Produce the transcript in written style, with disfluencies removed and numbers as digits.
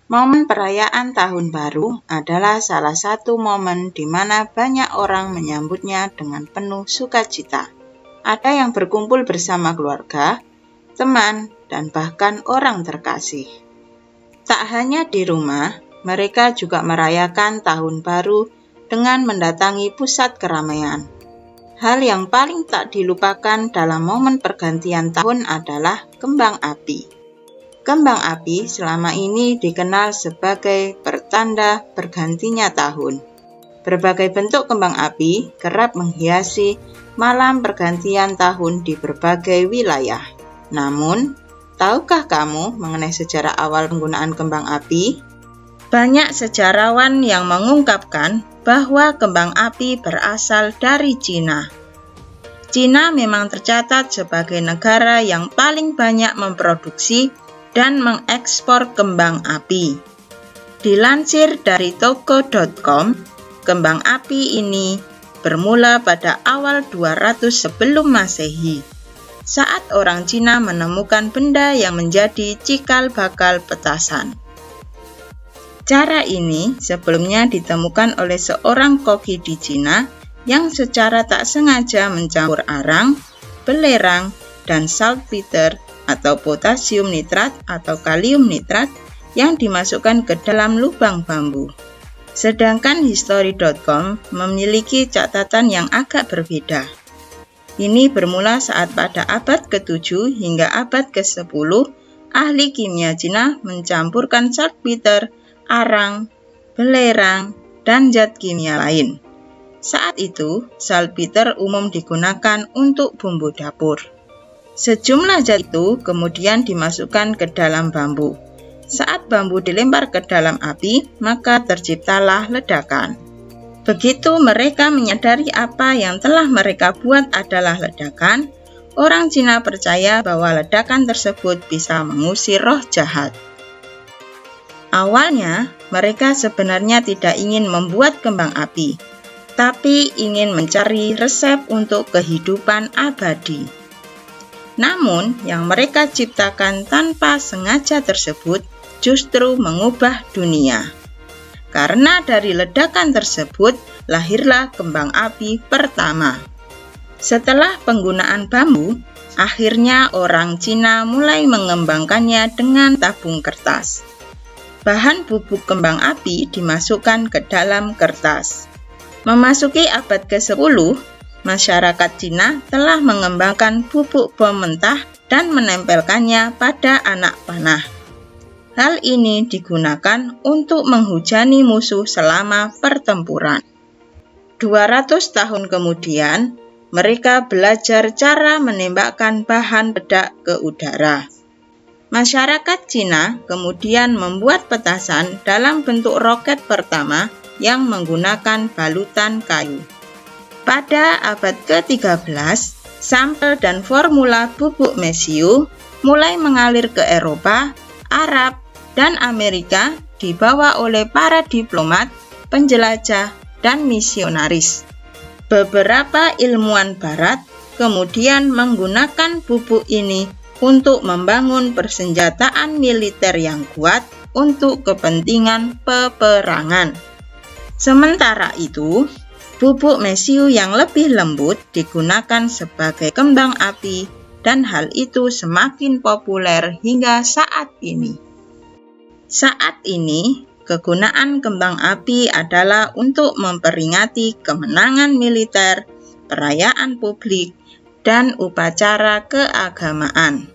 Momen perayaan Tahun Baru adalah salah satu momen di mana banyak orang menyambutnya dengan penuh sukacita. Ada yang berkumpul bersama keluarga, teman, dan bahkan orang terkasih. Tak hanya di rumah, mereka juga merayakan Tahun Baru dengan mendatangi pusat keramaian. Hal yang paling tak dilupakan dalam momen pergantian tahun adalah kembang api. Kembang api selama ini dikenal sebagai pertanda bergantinya tahun. Berbagai bentuk kembang api kerap menghiasi malam pergantian tahun di berbagai wilayah. Namun, tahukah kamu mengenai sejarah awal penggunaan kembang api? Banyak sejarawan yang mengungkapkan bahwa kembang api berasal dari Cina. Cina memang tercatat sebagai negara yang paling banyak memproduksi dan mengekspor kembang api. Dilansir dari toko.com, kembang api ini bermula pada awal 200 sebelum Masehi, saat orang Cina menemukan benda yang menjadi cikal bakal petasan. Cara ini sebelumnya ditemukan oleh seorang koki di Cina yang secara tak sengaja mencampur arang, belerang, dan saltpeter atau potasium nitrat atau kalium nitrat yang dimasukkan ke dalam lubang bambu. Sedangkan History.com memiliki catatan yang agak berbeda. Ini bermula saat pada abad ke-7 hingga abad ke-10, ahli kimia Cina mencampurkan saltpeter, arang, belerang, dan zat kimia lain. Saat itu, saltpeter umum digunakan untuk bumbu dapur. Sejumlah zat itu kemudian dimasukkan ke dalam bambu. Saat bambu dilempar ke dalam api, maka terciptalah ledakan. Begitu mereka menyadari apa yang telah mereka buat adalah ledakan, orang Cina percaya bahwa ledakan tersebut bisa mengusir roh jahat. Awalnya, mereka sebenarnya tidak ingin membuat kembang api, tapi ingin mencari resep untuk kehidupan abadi. Namun, yang mereka ciptakan tanpa sengaja tersebut justru mengubah dunia. Karena dari ledakan tersebut, lahirlah kembang api pertama. Setelah penggunaan bambu, akhirnya orang Cina mulai mengembangkannya dengan tabung kertas. Bahan bubuk kembang api dimasukkan ke dalam kertas. Memasuki abad ke-10, masyarakat Cina telah mengembangkan bubuk bom mentah dan menempelkannya pada anak panah. Hal ini digunakan untuk menghujani musuh selama pertempuran. 200 tahun kemudian, mereka belajar cara menembakkan bahan peledak ke udara. Masyarakat Cina kemudian membuat petasan dalam bentuk roket pertama yang menggunakan balutan kayu. Pada abad ke-13, sampel dan formula bubuk mesiu mulai mengalir ke Eropa, Arab, dan Amerika dibawa oleh para diplomat, penjelajah, dan misionaris. Beberapa ilmuwan barat kemudian menggunakan bubuk ini untuk membangun persenjataan militer yang kuat untuk kepentingan peperangan. Sementara itu, bubuk mesiu yang lebih lembut digunakan sebagai kembang api dan hal itu semakin populer hingga saat ini. Saat ini, kegunaan kembang api adalah untuk memperingati kemenangan militer, perayaan publik, dan upacara keagamaan.